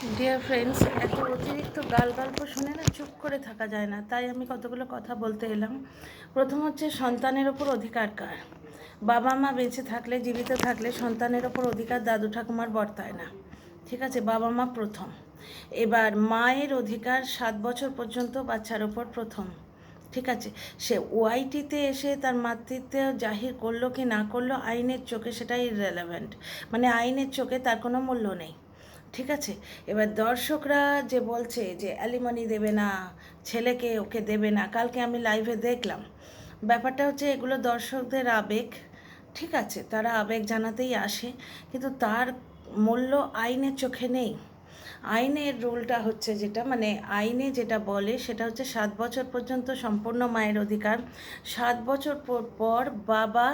Dear friends, এত অতিরিক্ত গল্প শুনে না চুপ করে থাকা যায় না, তাই আমি কতগুলো কথা বলতে এলাম। প্রথম হচ্ছে সন্তানের ওপর অধিকার কার। বাবা মা বেঁচে থাকলে, জীবিত থাকলে সন্তানের ওপর অধিকার দাদু ঠাকুমার বর্তায় না। ঠিক আছে, বাবা মা প্রথম। এবার মায়ের অধিকার 7 বছর পর্যন্ত বাচ্চার ওপর প্রথম। ঠিক আছে, সে ওআইটিতে এসে তার মাতৃত্ব জাহির করলো কি না করলো, আইনের চোখে সেটাই ইররেলেভেন্ট, মানে আইনের চোখে তার কোনো মূল্য নেই। ঠিক আছে, এবার দর্শকরা যে বলছে যে অ্যালিমনি দেবে না, ছেলেকে ওকে দেবে না, কালকে আমি লাইভে দেখলাম। ব্যাপারটা হচ্ছে এগুলো দর্শকদের আবেগ। ঠিক আছে, তারা আবেগ জানাতেই আসে, কিন্তু তার মূল্য আইনের চোখে নেই। আইনের রুলটা হচ্ছে যেটা, মানে আইনে যেটা বলে সেটা হচ্ছে 7 বছর পর্যন্ত সম্পূর্ণ মায়ের অধিকার। 7 বছর পর বাবা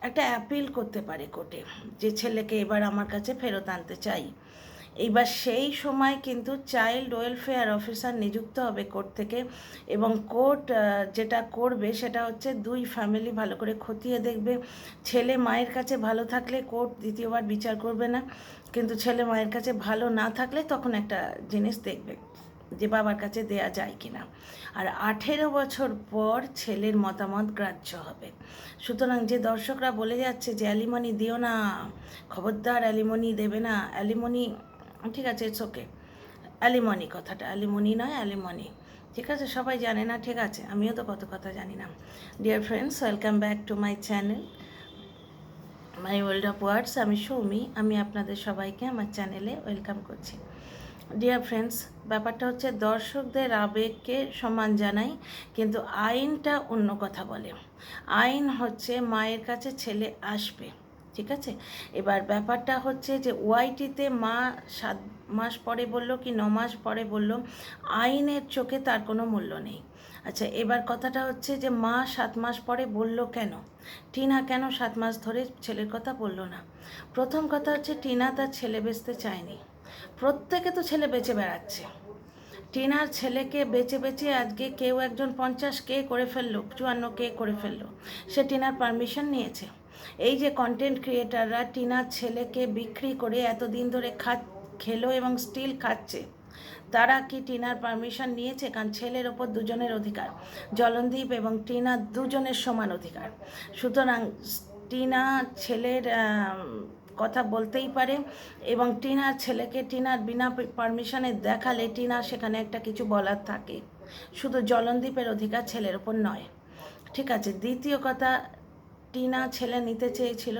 একটা অ্যাপিল করতে পারে কোর্টে, যে ছেলেকে এবার আমার কাছে ফেরত আনতে চাই। এইবার সেই সময় কিন্তু চাইল্ড ওয়েলফেয়ার অফিসার নিযুক্ত হবে কোর্ট থেকে, এবং কোর্ট যেটা করবে সেটা হচ্ছে দুই ফ্যামিলি ভালো করে খতিয়ে দেখবে। ছেলে মায়ের কাছে ভালো থাকলে কোর্ট দ্বিতীয়বার বিচার করবে না, কিন্তু ছেলে মায়ের কাছে ভালো না থাকলে তখন একটা জিনিস দেখবে যে বাবার কাছে দেয়া যায় কিনা। আর 18 বছর পর ছেলের মতামত গ্রাহ্য হবে। সুতরাং যে দর্শকরা বলে যাচ্ছে যে অ্যালিমনি দিও না, খবরদার অ্যালিমনি দেবে না, অ্যালিমনি, ঠিক আছে, ইটস ওকে, অ্যালিমনি কথাটা অ্যালিমনি নয়, অ্যালিমনি। ঠিক আছে, সবাই জানে না, ঠিক আছে, আমিও তো কত কথা জানি না। Dear friends, welcome back to my channel, my world of words. আমি সৌমি, আমি আপনাদের সবাইকে আমার চ্যানেলে ওয়েলকাম করছি। ডিয়ার ফ্রেন্ডস, ব্যাপারটা হচ্ছে দর্শকদের আবেগকে সম্মান জানাই, কিন্তু আইনটা অন্য কথা বলে। আইন হচ্ছে মায়ের কাছে ছেলে আসবে। ঠিক আছে, এবার ব্যাপারটা হচ্ছে যে ওআইটিতে মা 7 মাস পরে বললো কি 9 মাস পরে বললো, আইনের চোখে তার কোনো মূল্য নেই। আচ্ছা, এবার কথাটা হচ্ছে যে মা 7 মাস পরে বলল কেন, টিনা কেন 7 মাস ধরে ছেলের কথা বললো না? প্রথম কথা হচ্ছে টিনা তার ছেলে বেচতে চায়নি। প্রত্যেকে তো ছেলে বেচে বেড়াচ্ছে। টিনার ছেলেকে বেচে বেচে আজকে কেউ একজন 50K করে ফেললো, 54K করে ফেললো, সে টিনার পারমিশন নিয়েছে। এই যে কন্টেন্ট ক্রিয়েটাররা টিনার ছেলেকে বিক্রি করে এতদিন ধরে খেলো এবং স্টিল খাচ্ছে, তারা কি টিনার পারমিশন নিয়েছে? কারণ ছেলের ওপর দুজনের অধিকার, জলনদীপ এবং টিনা দুজনের সমান অধিকার। সুতরাং টিনা ছেলের কথা বলতেই পারে, এবং টিনার ছেলেকে টিনার বিনা পারমিশনে দেখালে টিনা সেখানে একটা কিছু বলার থাকে। শুধু জলনদীপের অধিকার ছেলের ওপর নয়। ঠিক আছে, দ্বিতীয় কথা, টিনা ছেলে নিতে চেয়েছিল,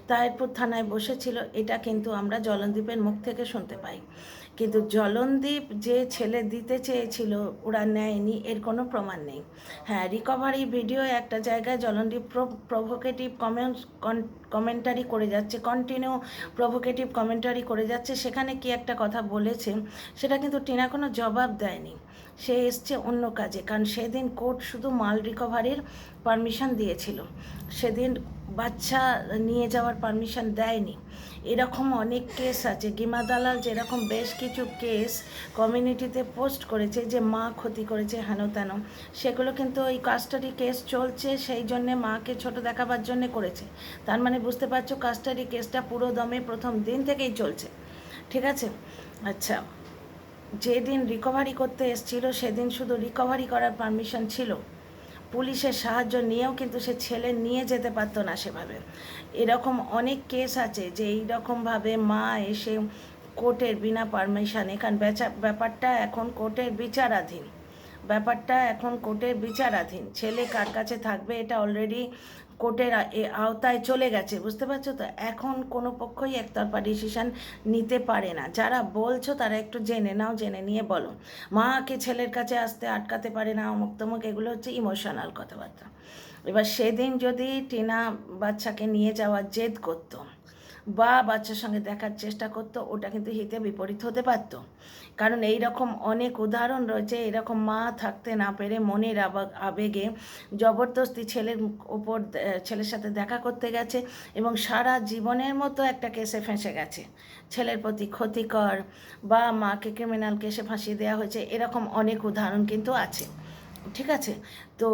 তাহিরপুর থানায় বসেছিল, এটা কিন্তু আমরা জলনদীপের মুখ থেকে শুনতে পাই। কিন্তু জলনদীপ যে ছেলে দিতে চেয়েছিল ওরা নেয়নি, এর কোনো প্রমাণ নেই। হ্যাঁ, রিকভারি ভিডিও একটা জায়গায় জলনদীপ প্রভোকেটিভ কমেন্টারি করে যাচ্ছে, কন্টিনিউ প্রভোকেটিভ কমেন্টারি করে যাচ্ছে। সেখানে কি একটা কথা বলেছে সেটা কিন্তু টিনা কোনো জবাব দেয়নি। সে এসছে অন্য কাজে, কারণ সেদিন কোর্ট শুধু মাল রিকভারির পারমিশন দিয়েছিল, সেদিন বাচ্চা নিয়ে যাওয়ার পারমিশন দেয়নি। এরকম অনেক কেস আছে, গিমা দালাল যেরকম বেশ কিছু কেস কমিউনিটিতে পোস্ট করেছে যে মা ক্ষতি করেছে হেন তেন, সেগুলো কিন্তু ওই কাস্টাডি কেস চলছে, সেই জন্যে মাকে ছোট দেখাবার জন্যে করেছে। তার মানে বুঝতে পারছো কাস্টাডি কেসটা পুরো দমে প্রথম দিন থেকেই চলছে। ঠিক আছে, আচ্ছা, যেদিন রিকভারি করতে এসেছিল সেদিন শুধু রিকভারি করার পারমিশন ছিল, পুলিশের সাহায্য নিয়েও কিন্তু সে ছেলে নিয়ে যেতে পারতো না সেভাবে। এরকম অনেক কেস আছে যে এইরকমভাবে মা এসে কোর্টের বিনা পারমিশনে, কারণ ব্যাপারটা এখন কোর্টের বিচারাধীন, ব্যাপারটা এখন কোর্টের বিচারাধীন, ছেলে কার কাছে থাকবে এটা অলরেডি কোর্টের আওতায় চলে গেছে, বুঝতে পারছো তো? এখন কোনো পক্ষই একতরফা ডিসিশান নিতে পারে না। যারা বলছো তারা একটু জেনে নাও, জেনে নিয়ে বলো। মাকে ছেলের কাছে আসতে আটকাতে পারে না, অমুক তমুক, এগুলো হচ্ছে ইমোশনাল কথাবার্তা। এবার সেদিন যদি টিনা বাচ্চাকে নিয়ে যাওয়ার জেদ করতো বা বাচ্চার সঙ্গে দেখার চেষ্টা করতো, ওটা কিন্তু হিতে বিপরীত হতে পারতো। কারণ এই রকম অনেক উদাহরণ রয়েছে, এরকম মা থাকতে না পেরে মনের আবেগে জবরদস্তি ছেলের ওপর, ছেলের সাথে দেখা করতে গেছে এবং সারা জীবনের মতো একটা কেসে ফেঁসে গেছে, ছেলের প্রতি ক্ষতিকর, বা মাকে ক্রিমিনাল কেসে ফাঁসিয়ে দেওয়া হয়েছে, এরকম অনেক উদাহরণ কিন্তু আছে। ঠিক আছে, তো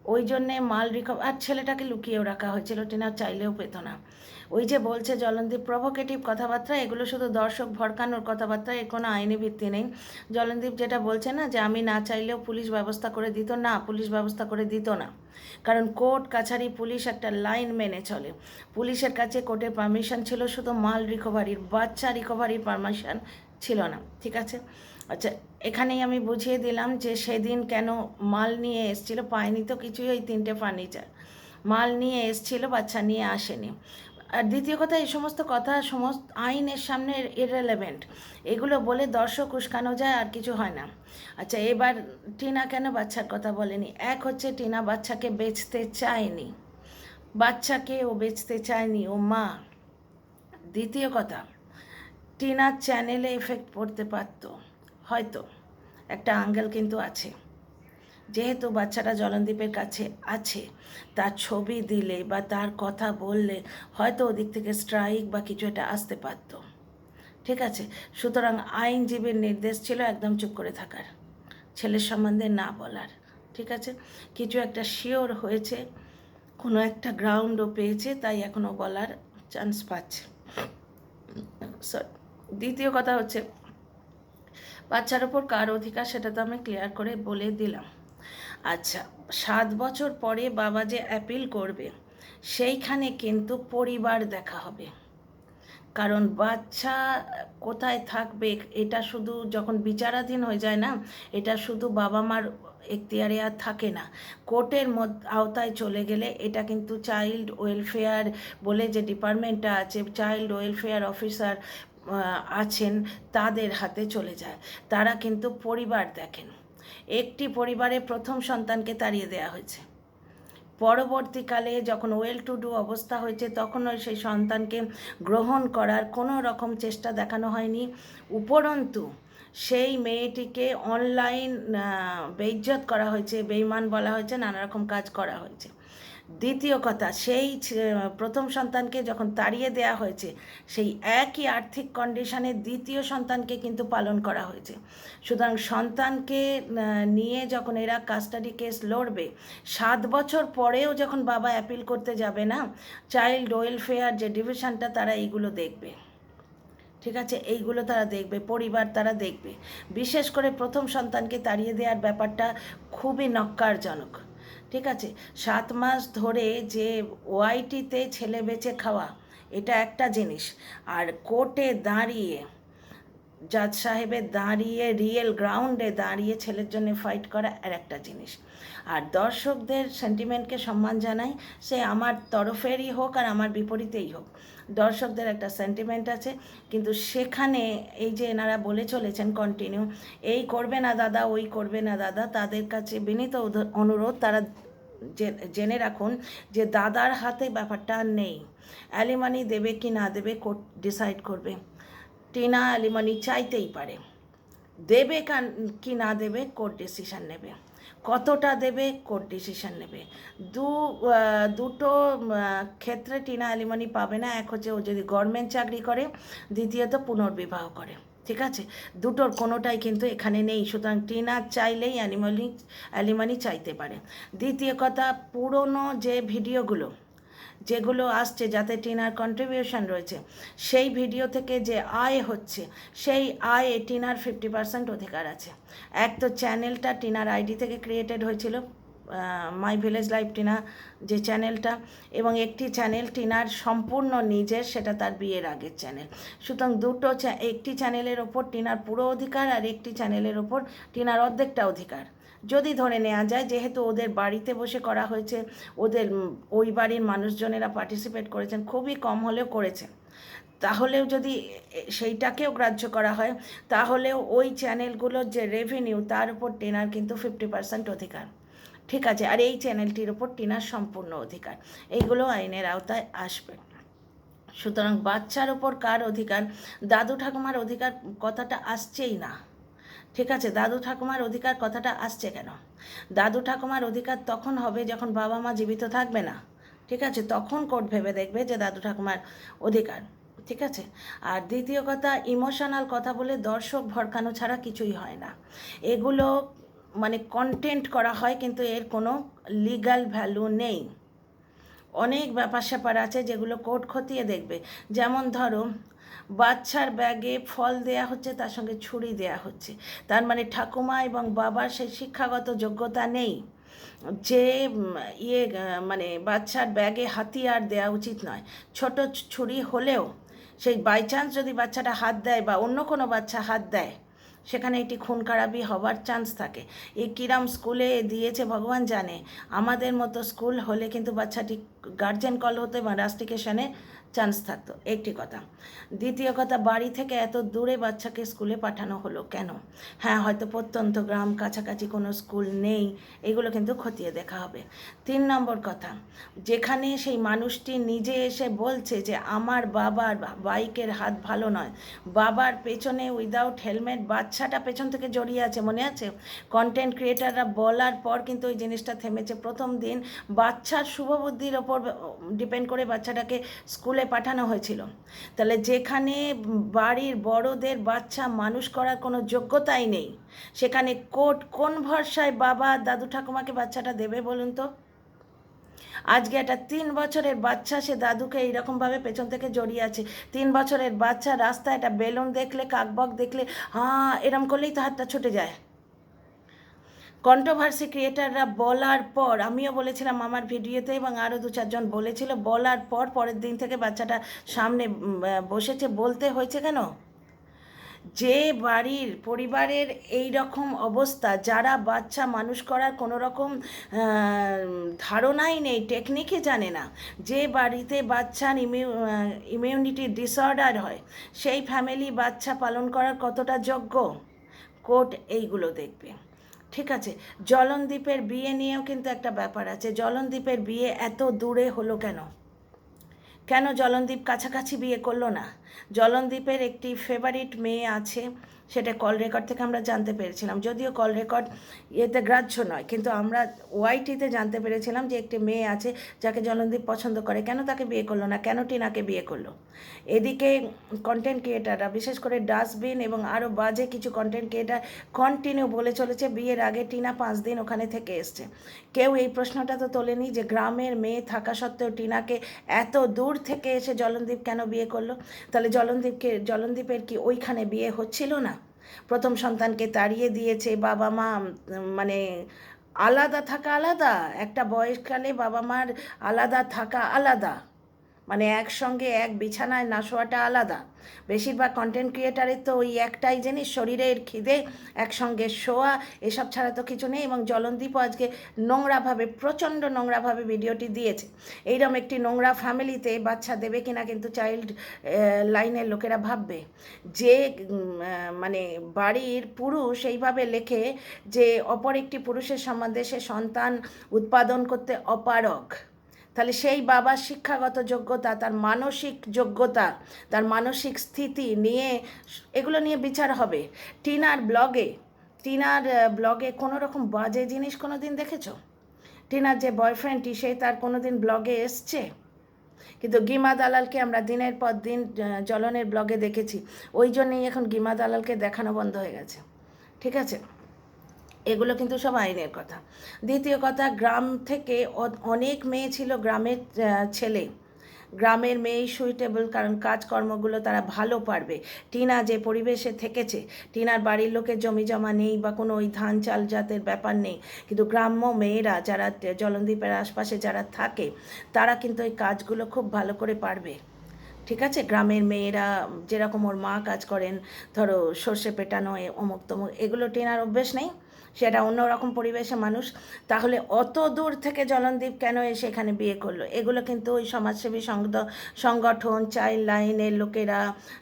ওই জন্যে মাল আর ছেলেটাকে লুকিয়েও রাখা হয়েছিল, টিনা চাইলেও পেত না। ওই যে বলছে জলনদীপ প্রভোকেটিভ কথাবার্তা, এগুলো শুধু দর্শক ভড়কানোর কথাবার্তা, এর কোনো আইনি ভিত্তি নেই। জলনদীপ যেটা বলছে না যে আমি না চাইলেও পুলিশ ব্যবস্থা করে দিত, না, পুলিশ ব্যবস্থা করে দিত না। কারণ কোর্ট কাছারি পুলিশ একটা লাইন মেনে চলে। পুলিশের কাছে কোর্টের পারমিশন ছিল শুধু মাল রিকভারির, বাচ্চা রিকভারির পারমিশন ছিল না। ঠিক আছে, আচ্ছা, এখানেই আমি বুঝিয়ে দিলাম যে সেদিন কেন মাল নিয়ে এসেছিল, পায়নি তো কিছুই, ওই 3টে ফার্নিচার মাল নিয়ে এসেছিল, বাচ্চা নিয়ে আসেনি। আর দ্বিতীয় কথা, এই সমস্ত কথা সমস্ত আইনের সামনে ইররেলেভেন্ট, এগুলো বলে দর্শক উস্কানো যায়, আর কিছু হয় না। আচ্ছা, এবার টিনা কেন বাচ্চার কথা বলেনি? এক হচ্ছে টিনা বাচ্চাকে বেচতে চায়নি, বাচ্চাকে ও বেচতে চায়নি, ও মা। দ্বিতীয় কথা, টিনার চ্যানেলে এফেক্ট পড়তে পারতো হয়তো, একটা আঙ্গেল কিন্তু আছে, যেহেতু বাচ্চাটা জলনদীপের কাছে আছে, তার ছবি দিলে বা তার কথা বললে হয়তো ওদিক থেকে স্ট্রাইক বা কিছু একটা আসতে পারত। ঠিক আছে, সুতরাং আইনজীবীর নির্দেশ ছিল একদম চুপ করে থাকার, ছেলের সম্বন্ধে না বলার। ঠিক আছে, কিছু একটা শিওর হয়েছে, কোনো একটা গ্রাউন্ডও পেয়েছে, তাই এখনও বলার চান্স পাচ্ছে। দ্বিতীয় কথা হচ্ছে, বাচ্চার ওপর কার অধিকার সেটা তো আমি ক্লিয়ার করে বলে দিলাম। আচ্ছা, 7 বছর পরে বাবা যে অ্যাপিল করবে, সেইখানে কিন্তু পরিবার দেখা হবে। কারণ বাচ্চা কোথায় থাকবে এটা শুধু যখন বিচারাধীন হয়ে যায় না, এটা শুধু বাবা মার এখতিয়ারে আর থাকে না, কোর্টের আওতায় চলে গেলে এটা কিন্তু চাইল্ড ওয়েলফেয়ার বলে যে ডিপার্টমেন্টটা আছে, চাইল্ড ওয়েলফেয়ার অফিসার আছেন, তাদের হাতে চলে যায়। তারা কিন্তু পরিবার দেখেন। একটি পরিবারে প্রথম সন্তানকে তাড়িয়ে দেওয়া হয়েছে, পরবর্তীকালে যখন ওয়েল টু ডু অবস্থা হয়েছে তখনও সেই সন্তানকে গ্রহণ করার কোনো রকম চেষ্টা দেখানো হয়নি। উপরন্তু সেই মেয়েটিকে অনলাইন বেইজ্জত করা হয়েছে, বেঈমান বলা হয়েছে, নানা রকম কাজ করা হয়েছে। দ্বিতীয় কথা, সেই প্রথম সন্তানকে যখন তাড়িয়ে দেওয়া হয়েছে, সেই একই আর্থিক কন্ডিশনে দ্বিতীয় সন্তানকে কিন্তু পালন করা হয়েছে। সুতরাং সন্তানকে নিয়ে যখন এরা কাস্টাডি কেস লড়বে, 7 বছর পরেও যখন বাবা অ্যাপিল করতে যাবে না, চাইল্ড ওয়েলফেয়ার যে ডিভিশনটা তারা এইগুলো দেখবে। ঠিক আছে, এইগুলো তারা দেখবে, পরিবার তারা দেখবে। বিশেষ করে প্রথম সন্তানকে তাড়িয়ে দেওয়ার ব্যাপারটা খুবই নক্কারজনক। ঠিক আছে, 7 মাস ধরে যে ওআইটিতে ছেলে বেচে খাওয়া, এটা একটা জিনিস, আর কোর্টে দাঁড়িয়ে জাজ সাহেবের দাঁড়িয়ে রিয়েল গ্রাউন্ডে দাঁড়িয়ে ছেলের জন্য ফাইট করা আর একটা জিনিস। আর দর্শকদের সেন্টিমেন্টকে সম্মান জানাই, সে আমার তরফেরই হোক আর আমার বিপরীতেই হোক, দর্শকদের একটা সেন্টিমেন্ট আছে। কিন্তু সেখানে এই যে এনারা বলে চলেছেন কন্টিনিউ, এই করবে না দাদা, ওই করবে না দাদা, তাদের কাছে বিনীত অনুরোধ, তারা জেনে রাখুন যে দাদার হাতে ব্যাপারটা নেই। অ্যালিমানি দেবে কি না দেবে কোর্ট ডিসাইড করবে। টিনা অ্যালিমানি চাইতেই পারে, দেবে কি না দেবে কোর্ট ডিসিশান নেবে, কতটা দেবে কোর্ট ডিসিশান নেবে। দুটো ক্ষেত্রে টিনা অ্যালিমানি পাবে না। এক হচ্ছে ও যদি গভর্নমেন্ট চাকরি করে, দ্বিতীয়ত পুনর্বিবাহ করে। ঠিক আছে, দুটোর কোনোটাই কিন্তু এখানে নেই। সুতরাং টিনা চাইলেই অ্যালিমানি চাইতে পারে। দ্বিতীয় কথা, পুরনো যে ভিডিওগুলো যেগুলো আসছে যাতে টিনার কন্ট্রিবিউশন রয়েছে, সেই ভিডিও থেকে যে আয় হচ্ছে, সেই আয়ে টিনার 50% অধিকার আছে। এক তো চ্যানেলটা টিনার আইডি থেকে ক্রিয়েটেড হয়েছিল, মাই ভিলেজ লাইফ টিনা যে চ্যানেলটা, এবং একটি চ্যানেল টিনার সম্পূর্ণ নিজের, সেটা তার বিয়ের আগের চ্যানেল। সুতরাং একটি চ্যানেলের ওপর টিনার পুরো অধিকার, আর একটি চ্যানেলের ওপর টিনার অর্ধেকটা অধিকার। যদি ধরে নেওয়া যায় যেহেতু ওদের বাড়িতে বসে করা হয়েছে, ওদের ওই বাড়ির মানুষজনেরা পার্টিসিপেট করেছেন, খুবই কম হলেও করেছেন, তাহলেও যদি সেইটাকেও গ্রাহ্য করা হয়, তাহলেও ওই চ্যানেলগুলোর যে রেভিনিউ তার উপর টিনার কিন্তু 50% অধিকার। ঠিক আছে, আর এই চ্যানেলটির ওপর টিনার সম্পূর্ণ অধিকার। এইগুলো আইনের আওতায় আসবে। সুতরাং বাচ্চার ওপর কার অধিকার, দাদু ঠাকুমার অধিকার কথাটা আসছেই না। ঠিক আছে, দাদু ঠাকুমার অধিকার কথাটা আসছে কেন? দাদু ঠাকুমার অধিকার তখন হবে যখন বাবা মা জীবিত থাকবে না। ঠিক আছে, তখন কোর্ট ভেবে দেখবে যে দাদু ঠাকুমার অধিকার। ঠিক আছে, আর দ্বিতীয় কথা, ইমোশনাল কথা বলে দর্শক ভড়কানো ছাড়া কিছুই হয় না। এগুলো মানে কন্টেন্ট করা হয়, কিন্তু এর কোনো লিগ্যাল ভ্যালু নেই। অনেক ব্যাপার স্যাপার আছে যেগুলো কোর্ট খতিয়ে দেখবে। যেমন ধরো, বাচ্চার ব্যাগে ফল দেয়া হচ্ছে, তার সঙ্গে ছুরি দেয়া হচ্ছে, তার মানে ঠাকুমা এবং বাবার সেই শিক্ষাগত যোগ্যতা নেই যে মানে বাচ্চার ব্যাগে হাতিয়ার দেওয়া উচিত নয়। ছোট ছুরি হলেও সেই বাই চান্স যদি বাচ্চাটা হাত দেয় বা অন্য কোনো বাচ্চা হাত দেয়, সেখানে এটি খুন খারাপি হওয়ার চান্স থাকে। এই কিরাম স্কুলে দিয়েছে ভগবান জানে। আমাদের মতো স্কুল হলে কিন্তু বাচ্চাটি গার্জেন কল হতো এবং রাস্টিকেশনে চান্স থাকতো। একটি কথা। দ্বিতীয় কথা, বাড়ি থেকে এত দূরে বাচ্চাকে স্কুলে পাঠানো হলো কেন? হ্যাঁ, হয়তো প্রত্যন্ত গ্রাম, কাছাকাছি কোনো স্কুল নেই, এগুলো কিন্তু খতিয়ে দেখা হবে। 3 নম্বর কথা, যেখানে সেই মানুষটি নিজে এসে বলছে যে আমার বাবার বাইকের হাত ভালো নয়, বাবার পেছনে উইদাউট হেলমেট বাচ্চাটা পেছন থেকে জড়িয়ে আছে, মনে আছে? কন্টেন্ট ক্রিয়েটাররা বলার পর কিন্তু ওই জিনিসটা থেমেছে। প্রথম দিন বাচ্চার শুভবুদ্ধির ওপর ডিপেন্ড করে বাচ্চাটাকে স্কুলে পাঠানো হয়েছিল। তাহলে যেখানে বাড়ির বড়দের বাচ্চা মানুষ করার কোনো যোগ্যতাই নেই, সেখানে কোর্ট কোন ভরসায় বাবা দাদু ঠাকুমাকে বাচ্চাটা দেবে বলুন তো? আজকে একটা 3 বছরের বাচ্চা, সে দাদুকে এইরকমভাবে পেছন থেকে জড়িয়ে আছে। 3 বছরের বাচ্চা রাস্তায় একটা বেলুন দেখলে, কাকবক দেখলে এরম করলেই তো হাতটা ছুটে যায়। কন্ট্রোভার্সি ক্রিয়েটাররা বলার পর, আমিও বলেছিলাম আমার ভিডিওতে এবং আরও 2-4 জন বলেছিল, বলার পর পরের দিন থেকে বাচ্চাটা সামনে বসেছে। বলতে হয়েছে কেন? যে বাড়ির পরিবারের এই রকম অবস্থা, যারা বাচ্চা মানুষ করার কোনো রকম ধারণাই নেই, টেকনিকই জানে না, যে বাড়িতে বাচ্চার ইমিউনিটি ডিসঅর্ডার হয়, সেই ফ্যামিলি বাচ্চা পালন করার কতটা যোগ্য? কোর্ট এইগুলো দেখবে। ঠিক আছে। জলনদীপের বিয়ে নিয়েও কিন্তু একটা ব্যাপার আছে। জলনদীপের বিয়ে এত দূরে হলো কেন? কেন জলনদীপ কাছাকাছি বিয়ে করলো না? জলনদীপের একটি ফেভারিট মেয়ে আছে, সেটা কল রেকর্ড থেকে আমরা জানতে পেরেছিলাম। যদিও কল রেকর্ড এতে গ্রাহ্য নয়, কিন্তু আমরা ওয়াইটিতে জানতে পেরেছিলাম যে একটি মেয়ে আছে যাকে জলনদীপ পছন্দ করে। কেন তাকে বিয়ে করলো না? কেন টিনাকে বিয়ে করলো? এদিকে কন্টেন্ট ক্রিয়েটাররা, বিশেষ করে ডাস্টবিন এবং আরও বাজে কিছু কন্টেন্ট ক্রিয়েটার কন্টিনিউ বলে চলেছে বিয়ের আগে টিনা 5 দিন ওখানে থেকে এসছে। কেউ এই প্রশ্নটা তো তোলেনি যে গ্রামের মেয়ে থাকা সত্ত্বেও টিনাকে এত দূর থেকে এসে জলনদীপ কেন বিয়ে করলো? তাহলে জলনদীপের কি ওইখানে বিয়ে হচ্ছিল না? প্রথম সন্তানকে তাড়িয়ে দিয়েছে, বাবা মা মানে আলাদা থাকা আলাদা, একটা বয়সকালে বাবা মার আলাদা থাকা আলাদা, মানে একসঙ্গে এক বিছানায় না শোয়াটা আলাদা। বেশিরভাগ কন্টেন্ট ক্রিয়েটারের তো ওই একটাই জিনিস, শরীরের খিদে, একসঙ্গে শোয়া, এসব ছাড়া তো কিছু নেই। এবং জলনদীপও আজকে নোংরাভাবে, প্রচণ্ড নোংরাভাবে ভিডিওটি দিয়েছে। এইরকম একটি নোংরা ফ্যামিলিতে বাচ্চা দেবে কিনা কিন্তু চাইল্ড লাইনের লোকেরা ভাববে। যে মানে বাড়ির পুরুষ এইভাবে লেখে যে অপর একটি পুরুষের সম্বন্ধে সে সন্তান উৎপাদন করতে অপারগ, তাহলে সেই বাবার শিক্ষাগত যোগ্যতা, তার মানসিক যোগ্যতা, তার মানসিক স্থিতি নিয়ে, এগুলো নিয়ে বিচার হবে। টিনার ব্লগে কোনো রকম বাজে জিনিস কোনো দিন দেখেছ? টিনার যে বয়ফ্রেন্ডটি, সে তার কোনো দিন ব্লগে এসছে? কিন্তু গিমা দালালকে আমরা দিনের পর দিন জলনের ব্লগে দেখেছি, ওই জন্যই এখন গিমা দালালকে দেখানো বন্ধ হয়ে গেছে। ঠিক আছে, এগুলো কিন্তু সব আইনের কথা। দ্বিতীয় কথা, গ্রাম থেকে অনেক মেয়ে ছিল, গ্রামের ছেলে, গ্রামের মেয়েই সুইটেবল, কারণ কাজকর্মগুলো তারা ভালো পারবে। টিনা যে পরিবেশে থেকেছে, টিনার বাড়ির লোকের জমি জমা নেই বা কোনো ওই ধান চাল জাতের ব্যাপার নেই, কিন্তু গ্রাম্য মেয়েরা যারা জলনদীপের আশপাশে যারা থাকে, তারা কিন্তু ওই কাজগুলো খুব ভালো করে পারবে। ঠিক আছে, গ্রামের মেয়েরা যেরকম ওর মা কাজ করেন, ধরো সর্ষে পেটানো, অমুক তমুক, এগুলো টিনার অভ্যেস নেই, সেটা অন্যরকম পরিবেশে মানুষ। তাহলে অত দূর থেকে জলনদীপ কেন এসে এখানে বিয়ে করলো? এগুলো কিন্তু ওই সমাজসেবী সংগঠন, চাইল্ড লাইনের লোকেরা,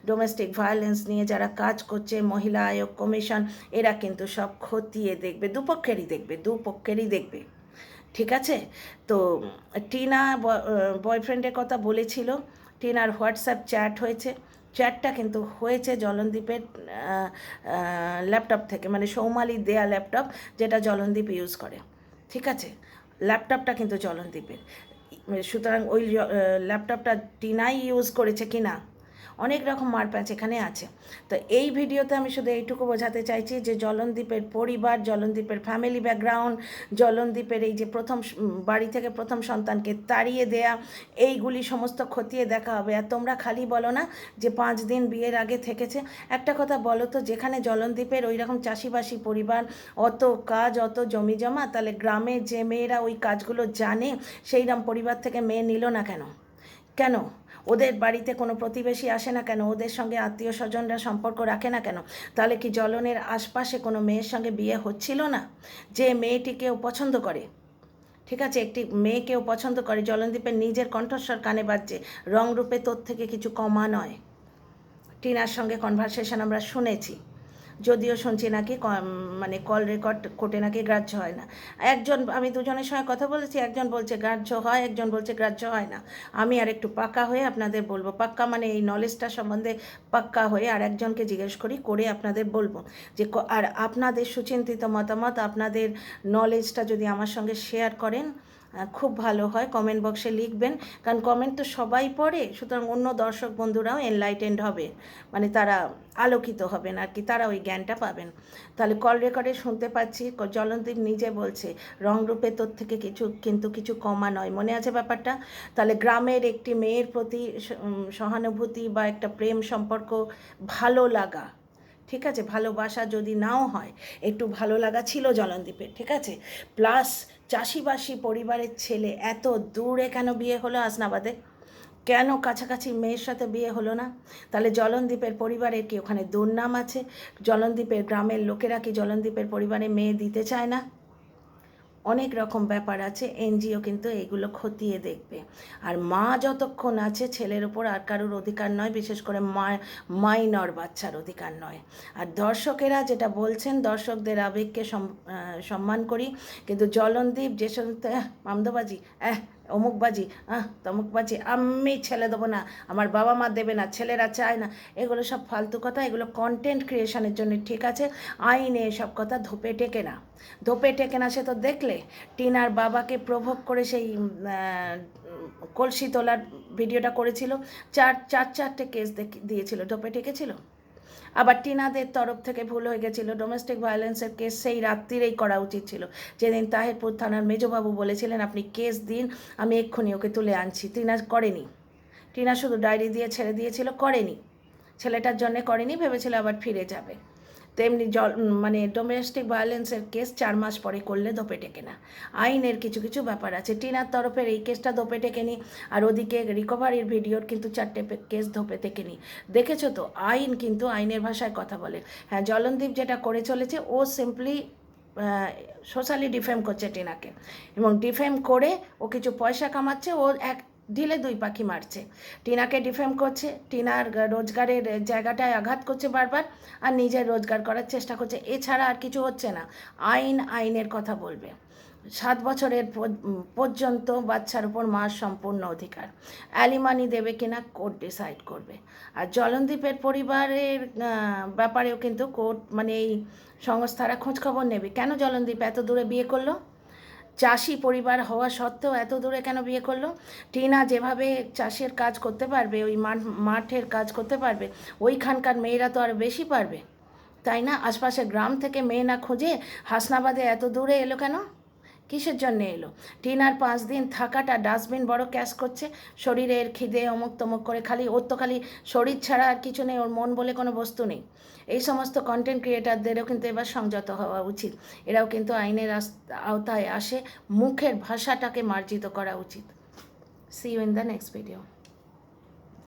ডোমেস্টিক ভায়োলেন্স নিয়ে যারা কাজ করছে, মহিলা আয়োগ, কমিশন, এরা কিন্তু সব খতিয়ে দেখবে, দুপক্ষেরই দেখবে। ঠিক আছে। তো টিনা বয়ফ্রেন্ডের কথা বলেছিল, টিনার হোয়াটসঅ্যাপ চ্যাট হয়েছে, চ্যাটটা কিন্তু হয়েছে জলনদীপের ল্যাপটপ থেকে, মানে সৌমালির দেয়া ল্যাপটপ যেটা জলনদীপ ইউজ করে। ঠিক আছে, ল্যাপটপটা কিন্তু জলনদীপের। সুতরাং ওই ল্যাপটপটা টিনাই ইউজ করেছে কি না, অনেক রকম মারপ্যাঁচ এখানে আছে। তো এই ভিডিওতে আমি শুধু এইটুকু বোঝাতে চাইছি যে জলনদীপের পরিবার, জলনদীপের ফ্যামিলি ব্যাকগ্রাউন্ড, জলনদীপের এই যে বাড়ি থেকে প্রথম সন্তানকে তাড়িয়ে দেয়া, এইগুলি সমস্ত খতিয়ে দেখা হবে। আর তোমরা খালি বলো না যে 5 দিন বিয়ের আগে থেকেছে। একটা কথা বলো তো, যেখানে জলনদীপের ওই রকম চাষিবাসী পরিবার, অত কাজ, অত জমি জমা, তাহলে গ্রামে যে মেয়েরা ওই কাজগুলো জানে সেইরকম পরিবার থেকে মেয়ে নিল না কেন? কেন ওদের বাড়িতে কোনো প্রতিবেশী আসে না কেন? ওদের সঙ্গে আত্মীয় স্বজনরা সম্পর্ক রাখে না কেন? তাহলে কি জলনের আশপাশে কোনো মেয়ের সঙ্গে বিয়ে হচ্ছিল না? যে মেয়েটিকেও পছন্দ করে, ঠিক আছে, একটি মেয়েকেও পছন্দ করে, জলনদীপের নিজের কণ্ঠস্বর কানে বাজছে, রংরূপে তোর থেকে কিছু কমা নয়। টিনার সঙ্গে কনভারসেশন আমরা শুনেছি, যদিও শুনছি নাকি মানে কল রেকর্ড কোর্টে নাকি গ্রাহ্য হয় না। আমি দুজনের সঙ্গে কথা বলেছি, একজন বলছে গ্রাহ্য হয়, একজন বলছে গ্রাহ্য হয় না। আমি আর একটু পাক্কা হয়ে আপনাদের বলবো, পাক্কা মানে এই নলেজটা সম্বন্ধে পাক্কা হয়ে আর একজনকে জিজ্ঞেস করে আপনাদের বলবো যে, আর আপনাদের সুচিন্তিত মতামত, আপনাদের নলেজটা যদি আমার সঙ্গে শেয়ার করেন খুব ভালো হয়। কমেন্ট বক্সে লিখবেন, কারণ কমেন্ট তো সবাই পড়ে, সুতরাং অন্য দর্শক বন্ধুরাও এনলাইটেন্ড হবে, মানে তারা আলোকিত হবেন আর কি, তারা ওই জ্ঞানটা পাবেন। তাহলে কল রেকর্ডে শুনতে পাচ্ছি জলনদীপ নিজে বলছে রংরূপে তোর থেকে কিছু কমা নয়। মনে আছে ব্যাপারটা? তাহলে গ্রামের একটি মেয়ের প্রতি সহানুভূতি বা একটা প্রেম সম্পর্ক, ভালো লাগা, ঠিক আছে, ভালোবাসা যদি নাও হয়, একটু ভালো লাগা ছিল জলনদীপের, ঠিক আছে। প্লাস চাষিবাসী পরিবারের ছেলে, এত দূরে কেন বিয়ে হলো হাসনাবাদে? কেন কাছাকাছি মেয়ের সাথে বিয়ে হলো না? তাহলে জলনদীপের পরিবারের কি ওখানে দুর্নাম আছে? জলনদীপের গ্রামের লোকেরা কি জলনদীপের পরিবারে মেয়ে দিতে চায় না? অনেক রকম ব্যাপার আছে, এনজিও কিন্তু এগুলো খতিয়ে দেখবে। আর মা যতক্ষণ আছে ছেলের ওপর আর কারোর অধিকার নয়, বিশেষ করে মাইনর বাচ্চার অধিকার নয়। আর দর্শকেরা যেটা বলছেন, দর্শকদের আবেগকে সম্মান করি, কিন্তু জলনদীপ যে শুনতে মামদোবাজি, অমুকবাজি, তমুকবাজি, আমি ছেলে দেবো না, আমার বাবা মা দেবে না, ছেলেরা চায় না, এগুলো সব ফালতু কথা। এগুলো কন্টেন্ট ক্রিয়েশনের জন্য ঠিক আছে, আইনে এসব কথা ধোপে টেকে না। সে তো দেখলে টিনার বাবাকে প্রভোগ করে সেই কলসি তোলার ভিডিওটা করেছিল, চারটে কেস দিয়েছিল, ধোপে টেকেছিল। আবার টিনাদের তরফ থেকে ভুল হয়ে গেছিলো, ডোমেস্টিক ভায়োলেন্সের কেস সেই রাত্রিরেই করা উচিত ছিল, যেদিন তাহিরপুর থানার মেজবাবু বলেছিলেন আপনি কেস দিন, আমি এক্ষুনি ওকে তুলে আনছি। টিনা করেনি, টিনা শুধু ডায়েরি দিয়ে ছেড়ে দিয়েছিল, করেনি, ছেলেটার জন্যে করেনি, ভেবেছিল আবার ফিরে যাবে। তেমনি মানে ডোমেস্টিক ভায়োলেন্সের কেস 4 মাস পরে করলে ধোপে টেকে না। আইনের কিছু ব্যাপার আছে। টিনার তরফের এই কেসটা ধোপে টেকেনি, আর ওদিকে রিকভারির ভিডিওর কিন্তু 4টে কেস ধোপে টেকেনি। দেখেছো তো, আইন কিন্তু আইনের ভাষায় কথা বলে। হ্যাঁ, জলনদীপ যেটা করে চলেছে, ও সিম্পলি সোশ্যালি ডিফেম করছে টিনাকে, এবং ডিফেম করে ও কিছু পয়সা কামাচ্ছে, ও এক ঢিলে 2 পাখি মারছে। টিনাকে ডিফেম করছে, টিনার রোজগারের জায়গাটায় আঘাত করছে বারবার, আর নিজের রোজগার করার চেষ্টা করছে, এছাড়া আর কিছু হচ্ছে না। আইনের কথা বলবে। 7 বছরের পর্যন্ত বাচ্চার উপর মার সম্পূর্ণ অধিকার। অ্যালিমানি দেবে কিনা কোর্ট ডিসাইড করবে। আর জলনদীপের পরিবারের ব্যাপারেও কিন্তু কোর্ট, মানে এই সংস্থারা খোঁজখবর নেবে, কেন জলনদীপ এত দূরে বিয়ে করলো, চাষি পরিবার হওয়া সত্ত্বেও এত দূরে কেন বিয়ে করলো? টিনা যেভাবে চাষের কাজ করতে পারবে, ওই মাঠের কাজ করতে পারবে, ওইখানকার মেয়েরা তো আর বেশি পারবে, তাই না? আশপাশের গ্রাম থেকে মেয়ে না খুঁজে হাসনাবাদে এত দূরে এলো কেন? কিসের জন্যে এলো? টিনার 5 দিন থাকাটা ডাস্টবিন বড় ক্যাশ করছে, শরীরের খিদে অমুক তমুক করে, ওর তো খালি শরীর ছাড়া আর কিছু নেই, ওর মন বলে কোনো বস্তু নেই। এই সমস্ত কন্টেন্ট ক্রিয়েটারদেরও কিন্তু এবার সংযত হওয়া উচিত, এরাও কিন্তু আইনের আওতায় আসে, মুখের ভাষাটাকে মার্জিত করা উচিত। See you in the next video.